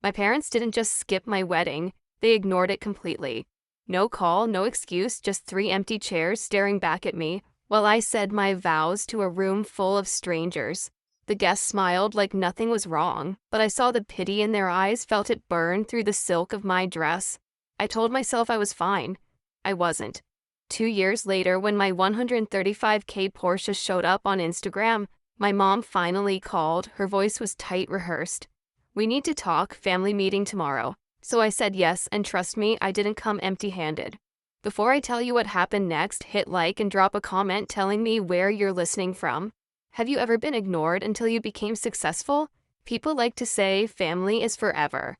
My parents didn't just skip my wedding, they ignored it completely. No call, no excuse, just 3 empty chairs staring back at me while I said my vows to a room full of strangers. The guests smiled like nothing was wrong, but I saw the pity in their eyes, felt it burn through the silk of my dress. I told myself I was fine. I wasn't. 2 years later, when my 135K Porsche showed up on Instagram, my mom finally called. Her voice was tight, rehearsed. "We need to talk, family meeting tomorrow." So I said yes, and trust me, I didn't come empty-handed. Before I tell you what happened next, hit like and drop a comment telling me where you're listening from. Have you ever been ignored until you became successful? People like to say family is forever.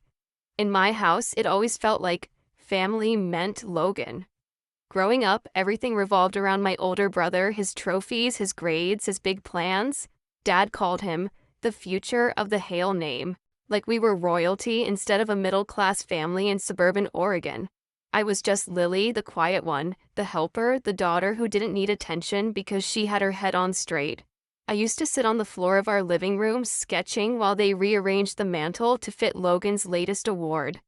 In my house, it always felt like family meant Logan. Growing up, everything revolved around my older brother, his trophies, his grades, his big plans. Dad called him the future of the Hale name, like we were royalty instead of a middle-class family in suburban Oregon. I was just Lily, the quiet one, the helper, the daughter who didn't need attention because she had her head on straight. I used to sit on the floor of our living room sketching while they rearranged the mantle to fit Logan's latest award.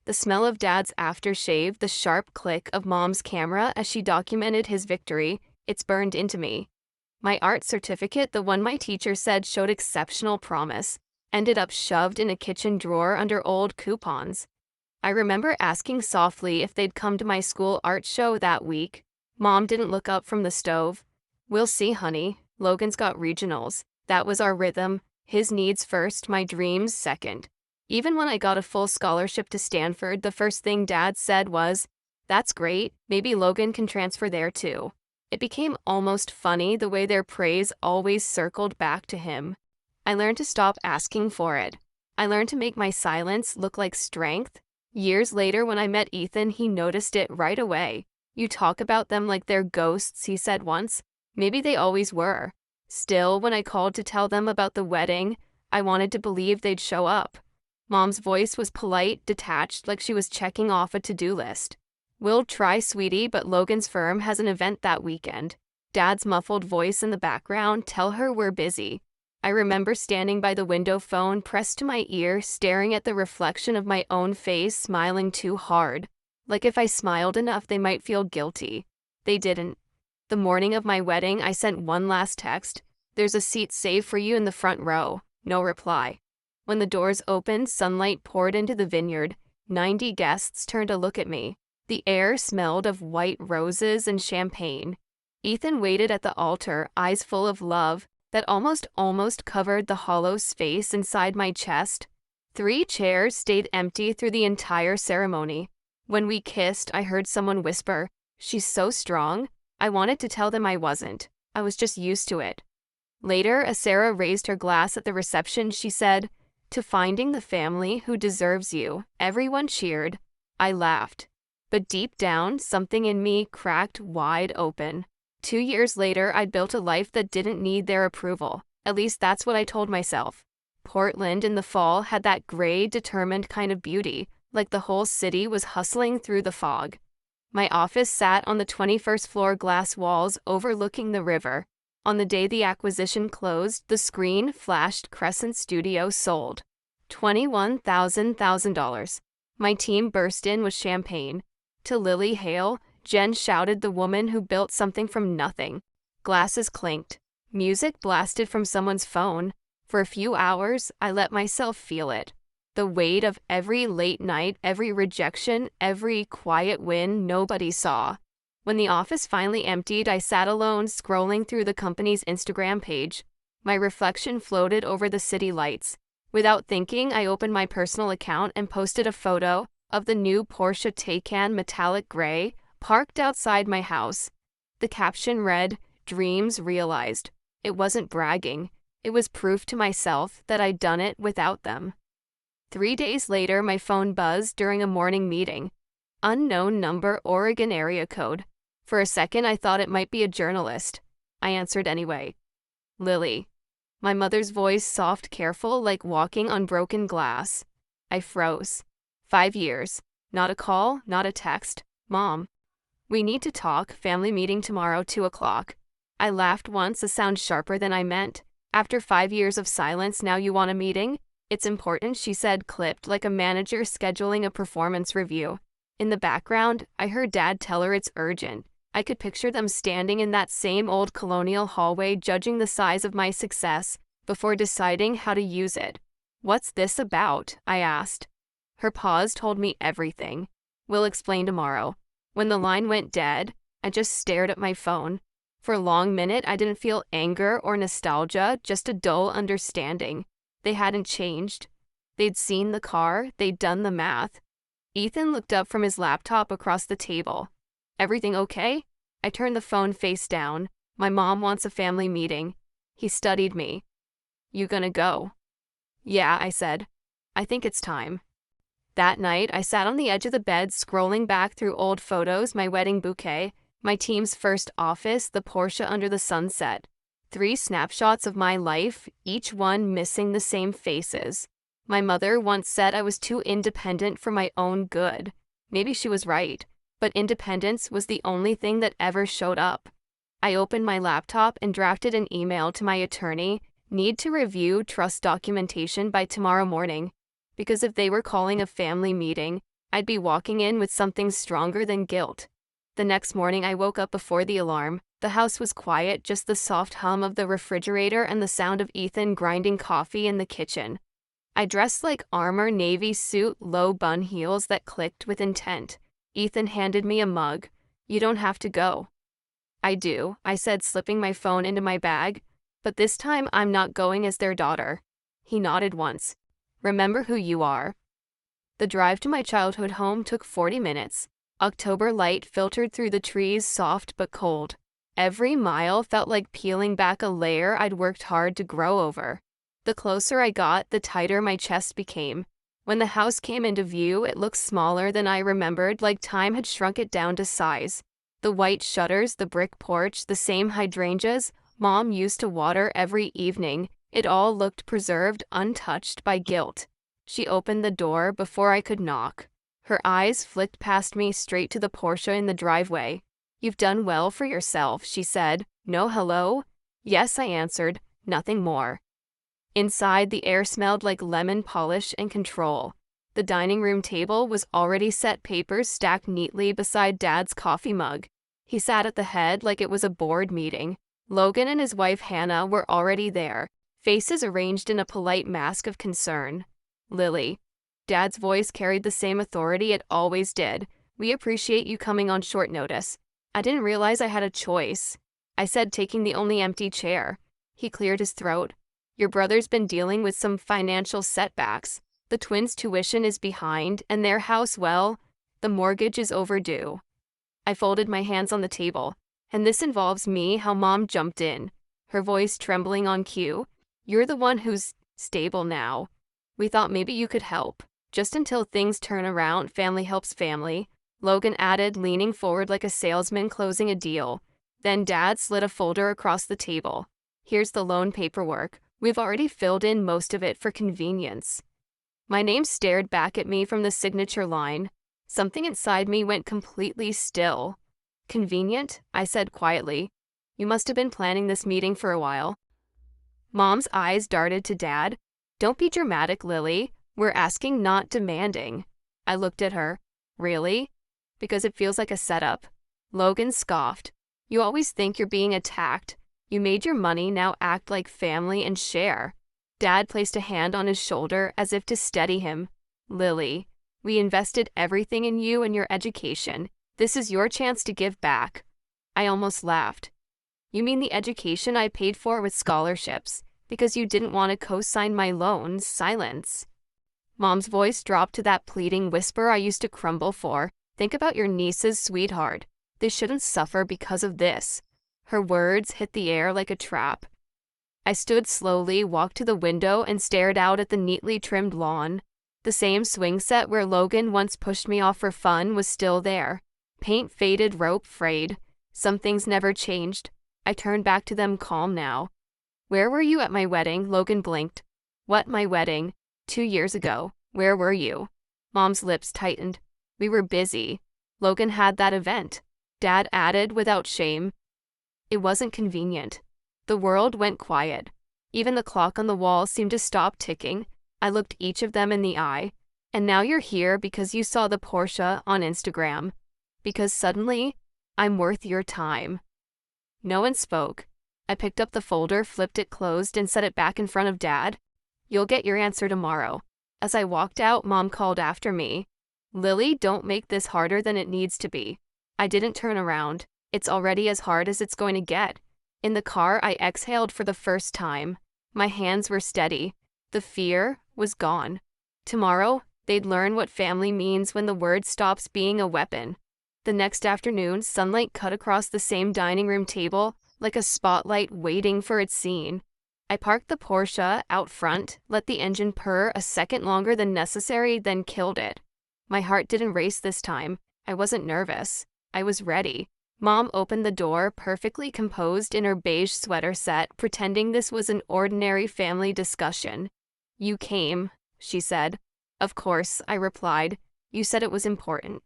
The smell of Dad's aftershave, the sharp click of Mom's camera as she documented his victory, it's burned into me. My art certificate, the one my teacher said showed exceptional promise, ended up shoved in a kitchen drawer under old coupons. I remember asking softly if they'd come to my school art show that week. Mom didn't look up from the stove. "We'll see, honey. Logan's got regionals." That was our rhythm. His needs first, my dreams second. Even when I got a full scholarship to Stanford, the first thing Dad said was, "That's great. Maybe Logan can transfer there too." It became almost funny the way their praise always circled back to him. I learned to stop asking for it. I learned to make my silence look like strength. Years later, when I met Ethan, he noticed it right away. "You talk about them like they're ghosts," he said once. Maybe they always were. Still, when I called to tell them about the wedding, I wanted to believe they'd show up. Mom's voice was polite, detached, like she was checking off a to-do list. "We'll try, sweetie, but Logan's firm has an event that weekend." Dad's muffled voice in the background, "Tell her we're busy." I remember standing by the window phone pressed to my ear, staring at the reflection of my own face, smiling too hard. Like if I smiled enough, they might feel guilty. They didn't. The morning of my wedding, I sent one last text. "There's a seat saved for you in the front row." No reply. When the doors opened, sunlight poured into the vineyard. 90 guests turned to look at me. The air smelled of white roses and champagne. Ethan waited at the altar, eyes full of love, that almost covered the hollow space inside my chest. 3 chairs stayed empty through the entire ceremony. When we kissed, I heard someone whisper, "She's so strong." I wanted to tell them I wasn't. I was just used to it. Later, as Sarah raised her glass at the reception, she said, "To finding the family who deserves you." Everyone cheered. I laughed. But deep down, something in me cracked wide open. 2 years later, I'd built a life that didn't need their approval. At least that's what I told myself. Portland in the fall had that gray, determined kind of beauty, like the whole city was hustling through the fog. My office sat on the 21st floor, glass walls overlooking the river. On the day the acquisition closed, the screen flashed Crescent Studio sold. $21,000. My team burst in with champagne. To Lily Hale, Jen shouted, "The woman who built something from nothing." Glasses clinked. Music blasted from someone's phone. For a few hours, I let myself feel it. The weight of every late night, every rejection, every quiet win nobody saw. When the office finally emptied, I sat alone, scrolling through the company's Instagram page. My reflection floated over the city lights. Without thinking, I opened my personal account and posted a photo of the new Porsche Taycan metallic gray parked outside my house. The caption read, "Dreams realized." It wasn't bragging. It was proof to myself that I'd done it without them. 3 days later, my phone buzzed during a morning meeting. Unknown number, Oregon area code. For a second, I thought it might be a journalist. I answered anyway. "Lily." My mother's voice, soft, careful, like walking on broken glass. I froze. 5 years. Not a call, not a text. "Mom, we need to talk. Family meeting tomorrow, 2 o'clock. I laughed once, a sound sharper than I meant. "After 5 years of silence, now you want a meeting?" It's important, she said, clipped like a manager scheduling a performance review. In the background, I heard Dad tell her it's urgent. I could picture them standing in that same old colonial hallway judging the size of my success before deciding how to use it. "What's this about?" I asked. Her pause told me everything. "We'll explain tomorrow." When the line went dead, I just stared at my phone. For a long minute, I didn't feel anger or nostalgia, just a dull understanding. They hadn't changed. They'd seen the car, they'd done the math. Ethan looked up from his laptop across the table. "Everything okay?" I turned the phone face down. "My mom wants a family meeting." He studied me. "You gonna go?" "Yeah," I said. "I think it's time." That night, I sat on the edge of the bed scrolling back through old photos, my wedding bouquet, my team's first office, the Porsche under the sunset. 3 snapshots of my life, each one missing the same faces. My mother once said I was too independent for my own good. Maybe she was right, but independence was the only thing that ever showed up. I opened my laptop and drafted an email to my attorney, "Need to review trust documentation by tomorrow morning." Because if they were calling a family meeting, I'd be walking in with something stronger than guilt. The next morning, I woke up before the alarm. The house was quiet, just the soft hum of the refrigerator and the sound of Ethan grinding coffee in the kitchen. I dressed like armor navy suit, low bun heels that clicked with intent. Ethan handed me a mug. "You don't have to go." "I do," I said, slipping my phone into my bag. "But this time, I'm not going as their daughter." He nodded once. "Remember who you are." The drive to my childhood home took 40 minutes. October light filtered through the trees, soft but cold. Every mile felt like peeling back a layer I'd worked hard to grow over. The closer I got, the tighter my chest became. When the house came into view, it looked smaller than I remembered, like time had shrunk it down to size. The white shutters, the brick porch, the same hydrangeas Mom used to water every evening. It all looked preserved, untouched by guilt. She opened the door before I could knock. Her eyes flicked past me straight to the Porsche in the driveway. "You've done well for yourself," she said. "No hello?" "Yes," I answered. Nothing more. Inside, the air smelled like lemon polish and control. The dining room table was already set, papers stacked neatly beside Dad's coffee mug. He sat at the head like it was a board meeting. Logan and his wife Hannah were already there, faces arranged in a polite mask of concern. "Lily." Dad's voice carried the same authority it always did. "We appreciate you coming on short notice." I didn't realize I had a choice. I said, taking the only empty chair. He cleared his throat. "Your brother's been dealing with some financial setbacks. The twins' tuition is behind, and their house, well, the mortgage is overdue." I folded my hands on the table. "And this involves me," how Mom jumped in, her voice trembling on cue. "You're the one who's stable now. We thought maybe you could help. Just until things turn around, family helps family," Logan added, leaning forward like a salesman closing a deal. Then Dad slid a folder across the table. "Here's the loan paperwork. We've already filled in most of it for convenience." My name stared back at me from the signature line. Something inside me went completely still. "Convenient?" I said quietly. "You must have been planning this meeting for a while." Mom's eyes darted to Dad. "Don't be dramatic, Lily. We're asking, not demanding." I looked at her. "Really?" "Because it feels like a setup." Logan scoffed. "You always think you're being attacked. You made your money, now act like family and share." Dad placed a hand on his shoulder as if to steady him. "Lily, we invested everything in you and your education. This is your chance to give back." I almost laughed. "You mean the education I paid for with scholarships, because you didn't want to co-sign my loans?" Silence. Mom's voice dropped to that pleading whisper I used to crumble for. "Think about your niece's sweetheart. They shouldn't suffer because of this." Her words hit the air like a trap. I stood slowly, walked to the window, and stared out at the neatly trimmed lawn. The same swing set where Logan once pushed me off for fun was still there. Paint faded, rope frayed. Some things never changed. I turned back to them, calm now. "Where were you at my wedding?" Logan blinked. "What, my wedding? 2 years ago. Where were you?" Mom's lips tightened. "We were busy. Logan had that event." Dad added without shame. "It wasn't convenient." The world went quiet. Even the clock on the wall seemed to stop ticking. I looked each of them in the eye. And now you're here because you saw the Porsche on Instagram. Because suddenly, I'm worth your time. No one spoke. I picked up the folder, flipped it closed, and set it back in front of Dad. You'll get your answer tomorrow. As I walked out, Mom called after me. Lily, don't make this harder than it needs to be. I didn't turn around. It's already as hard as it's going to get. In the car, I exhaled for the first time. My hands were steady. The fear was gone. Tomorrow, they'd learn what family means when the word stops being a weapon. The next afternoon, sunlight cut across the same dining room table, like a spotlight waiting for its scene. I parked the Porsche out front, let the engine purr a second longer than necessary, then killed it. My heart didn't race this time. I wasn't nervous. I was ready. Mom opened the door, perfectly composed in her beige sweater set, pretending this was an ordinary family discussion. You came, she said. Of course, I replied. You said it was important.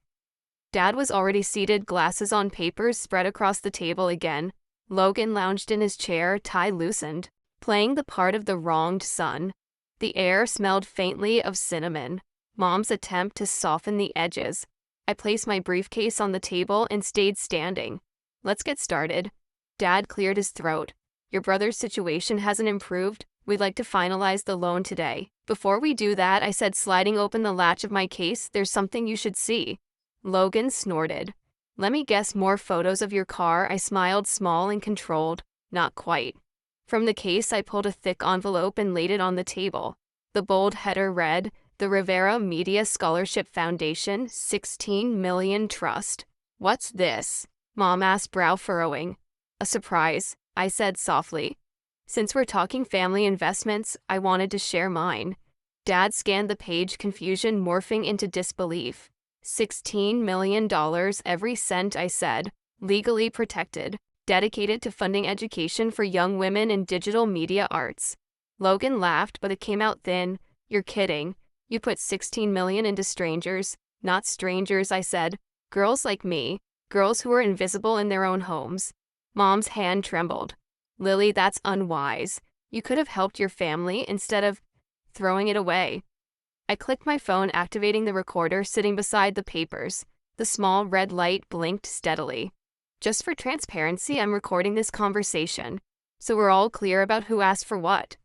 Dad was already seated, glasses on, papers spread across the table again. Logan lounged in his chair, tie loosened, playing the part of the wronged son. The air smelled faintly of cinnamon. Mom's attempt to soften the edges. I placed my briefcase on the table and stayed standing. Let's get started. Dad cleared his throat. Your brother's situation hasn't improved. We'd like to finalize the loan today. Before we do that, I said, sliding open the latch of my case, there's something you should see. Logan snorted. Let me guess, more photos of your car. I smiled, small and controlled. Not quite. From the case, I pulled a thick envelope and laid it on the table. The bold header read, The Rivera Media Scholarship Foundation, 16 million trust. What's this? Mom asked, brow furrowing. A surprise, I said softly. Since we're talking family investments, I wanted to share mine. Dad scanned the page, confusion morphing into disbelief. $16 million, every cent, I said. Legally protected. Dedicated to funding education for young women in digital media arts. Logan laughed, but it came out thin. You're kidding. You put $16 million into strangers. Not strangers, I said. Girls like me. Girls who are invisible in their own homes. Mom's hand trembled. Lily, that's unwise. You could have helped your family instead of throwing it away. I clicked my phone, activating the recorder sitting beside the papers. The small red light blinked steadily. Just for transparency, I'm recording this conversation, so we're all clear about who asked for what.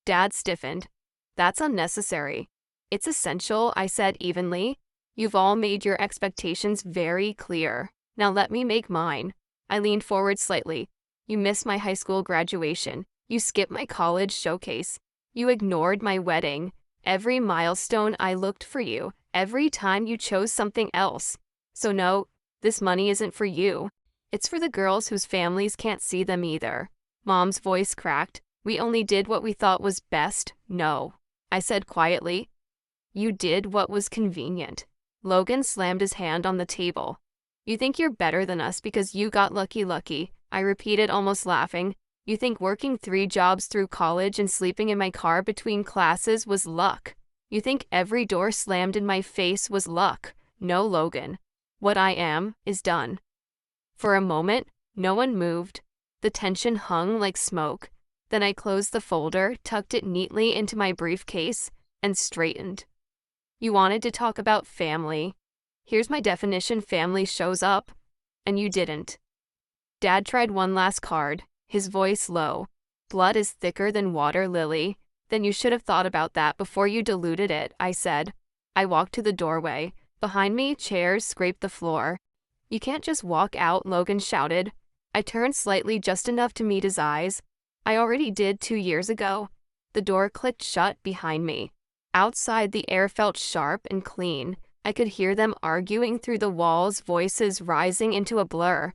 Dad stiffened. That's unnecessary. It's essential, I said evenly. You've all made your expectations very clear. Now let me make mine. I leaned forward slightly. You missed my high school graduation. You skipped my college showcase. You ignored my wedding. Every milestone I looked for you. Every time you chose something else. So no, this money isn't for you. It's for the girls whose families can't see them either. Mom's voice cracked. We only did what we thought was best. No, I said quietly. You did what was convenient. Logan slammed his hand on the table. You think you're better than us because you got lucky, I repeated, almost laughing. You think working 3 jobs through college and sleeping in my car between classes was luck. You think every door slammed in my face was luck. No, Logan. What I am is done. For a moment, no one moved. The tension hung like smoke. Then I closed the folder, tucked it neatly into my briefcase, and straightened. You wanted to talk about family. Here's my definition: family shows up, and you didn't. Dad tried one last card, his voice low. Blood is thicker than water, Lily. Then you should have thought about that before you diluted it, I said. I walked to the doorway. Behind me, chairs scraped the floor. You can't just walk out, Logan shouted. I turned slightly, just enough to meet his eyes. I already did 2 years ago. The door clicked shut behind me. Outside, the air felt sharp and clean. I could hear them arguing through the walls, voices rising into a blur.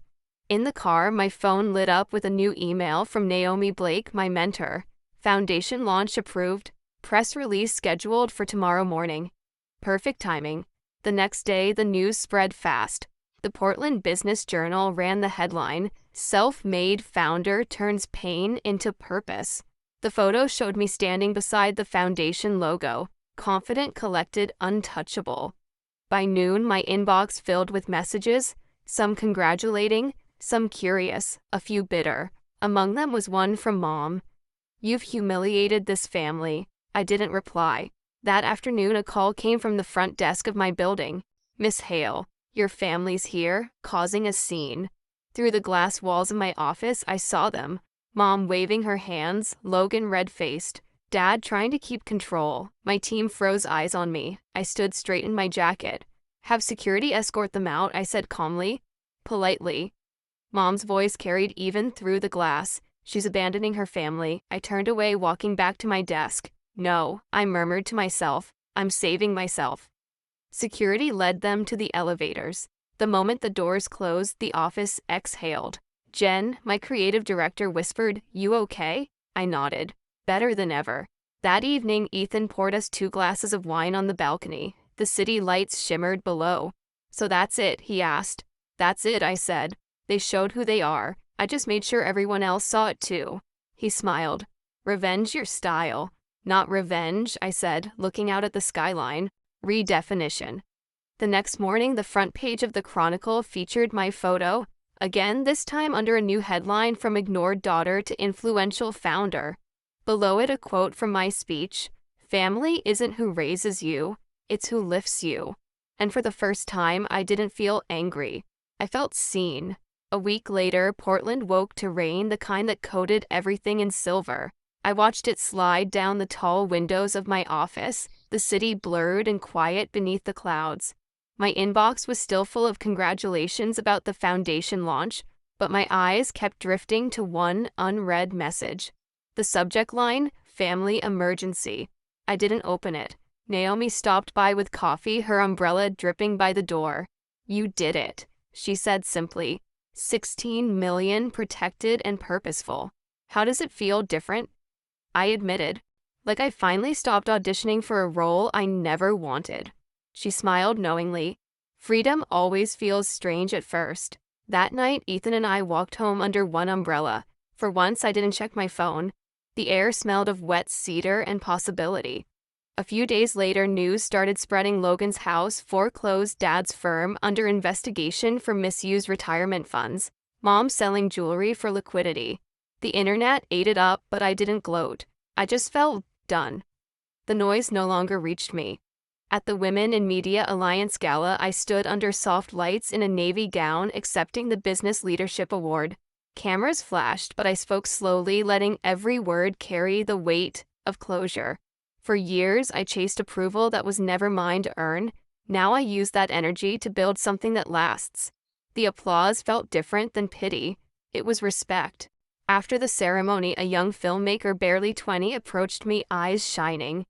In the car, my phone lit up with a new email from Naomi Blake, my mentor. Foundation launch approved. Press release scheduled for tomorrow morning. Perfect timing. The next day, the news spread fast. The Portland Business Journal ran the headline, Self-Made Founder Turns Pain into Purpose. The photo showed me standing beside the foundation logo, confident, collected, untouchable. By noon, my inbox filled with messages, some congratulating, some curious, a few bitter. Among them was one from Mom. You've humiliated this family. I didn't reply. That afternoon, a call came from the front desk of my building. "Miss Hale, your family's here, causing a scene." Through the glass walls of my office, I saw them. Mom waving her hands, Logan red-faced, Dad trying to keep control. My team froze eyes on me. I stood straight in my jacket. "Have security escort them out," I said calmly, politely. Mom's voice carried even through the glass. "She's abandoning her family." I turned away, walking back to my desk. "No," I murmured to myself. "I'm saving myself." Security led them to the elevators. The moment the doors closed, the office exhaled. "Jen," my creative director whispered, "You okay?" I nodded. Better than ever. That evening, Ethan poured us 2 glasses of wine on the balcony. The city lights shimmered below. "So that's it?" he asked. "That's it," I said. "They showed who they are. I just made sure everyone else saw it too." He smiled. "Revenge your style." "Not revenge," I said, looking out at the skyline. "Redefinition." The next morning, the front page of the Chronicle featured my photo, again, this time under a new headline, "From ignored daughter to influential founder." Below it, a quote from my speech, "Family isn't who raises you, it's who lifts you." And for the first time, I didn't feel angry. I felt seen. A week later, Portland woke to rain, the kind that coated everything in silver. I watched it slide down the tall windows of my office, the city blurred and quiet beneath the clouds. My inbox was still full of congratulations about the foundation launch, but my eyes kept drifting to one unread message. The subject line, "Family Emergency." I didn't open it. Naomi stopped by with coffee, her umbrella dripping by the door. "You did it," she said simply. 16 million, protected and purposeful. "How does it feel different?" I admitted. "Like I finally stopped auditioning for a role I never wanted." She smiled knowingly. "Freedom always feels strange at first." That night, Ethan and I walked home under one umbrella. For once, I didn't check my phone. The air smelled of wet cedar and possibility. A few days later, news started spreading. Logan's house foreclosed, Dad's firm under investigation for misused retirement funds, Mom selling jewelry for liquidity. The internet ate it up, but I didn't gloat. I just felt done. The noise no longer reached me. At the Women in Media Alliance Gala, I stood under soft lights in a navy gown, accepting the Business Leadership Award. Cameras flashed, but I spoke slowly, letting every word carry the weight of closure. For years, I chased approval that was never mine to earn. Now I use that energy to build something that lasts. The applause felt different than pity. It was respect. After the ceremony, a young filmmaker, barely 20, approached me, eyes shining.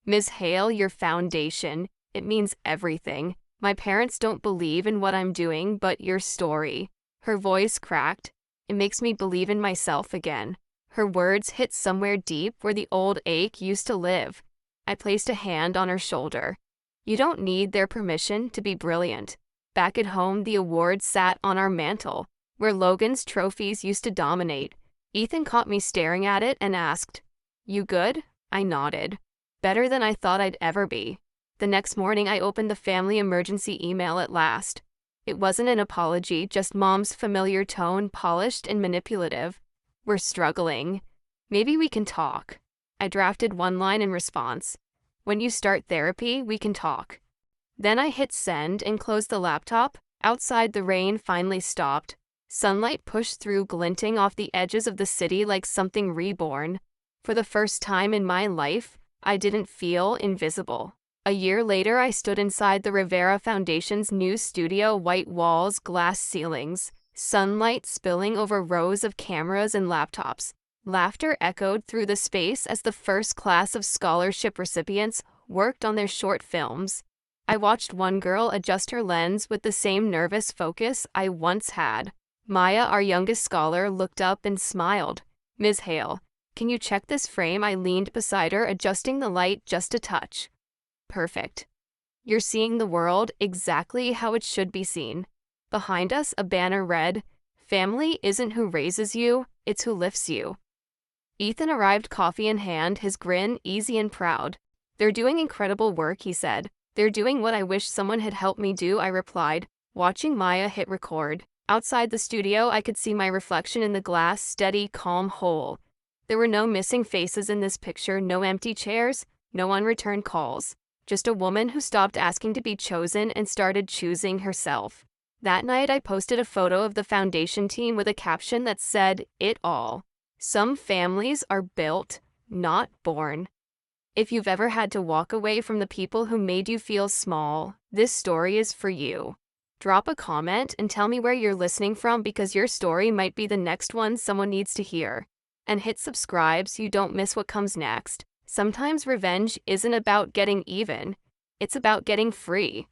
"Ms. Hale, your foundation, it means everything. My parents don't believe in what I'm doing, but your story." Her voice cracked. "It makes me believe in myself again." Her words hit somewhere deep where the old ache used to live. I placed a hand on her shoulder. "You don't need their permission to be brilliant." Back at home, the award sat on our mantle, where Logan's trophies used to dominate. Ethan caught me staring at it and asked, "You good?" I nodded. Better than I thought I'd ever be. The next morning, I opened the family emergency email at last. It wasn't an apology, just Mom's familiar tone, polished and manipulative. "We're struggling. Maybe we can talk." I drafted one line in response. "When you start therapy, we can talk." Then I hit send and closed the laptop. Outside, the rain finally stopped. Sunlight pushed through, glinting off the edges of the city like something reborn. For the first time in my life, I didn't feel invisible. A year later, I stood inside the Rivera Foundation's new studio, white walls, glass ceilings, sunlight spilling over rows of cameras and laptops. Laughter echoed through the space as the first class of scholarship recipients worked on their short films. I watched one girl adjust her lens with the same nervous focus I once had. Maya, our youngest scholar, looked up and smiled. "Ms. Hale, can you check this frame?" I leaned beside her, adjusting the light just a touch. "Perfect. You're seeing the world exactly how it should be seen." Behind us, a banner read, "Family isn't who raises you, it's who lifts you." Ethan arrived, coffee in hand, his grin easy and proud. "They're doing incredible work," he said. "They're doing what I wish someone had helped me do," I replied, watching Maya hit record. Outside the studio, I could see my reflection in the glass, steady, calm, whole. There were no missing faces in this picture, no empty chairs, No unreturned calls. Just a woman who stopped asking to be chosen and started choosing herself. That night, I posted a photo of the foundation team with a caption that said, "It all." Some families are built, not born. If you've ever had to walk away from the people who made you feel small, this story is for you. Drop a comment and tell me where you're listening from, because your story might be the next one someone needs to hear. And hit subscribe so you don't miss what comes next. Sometimes revenge isn't about getting even, it's about getting free.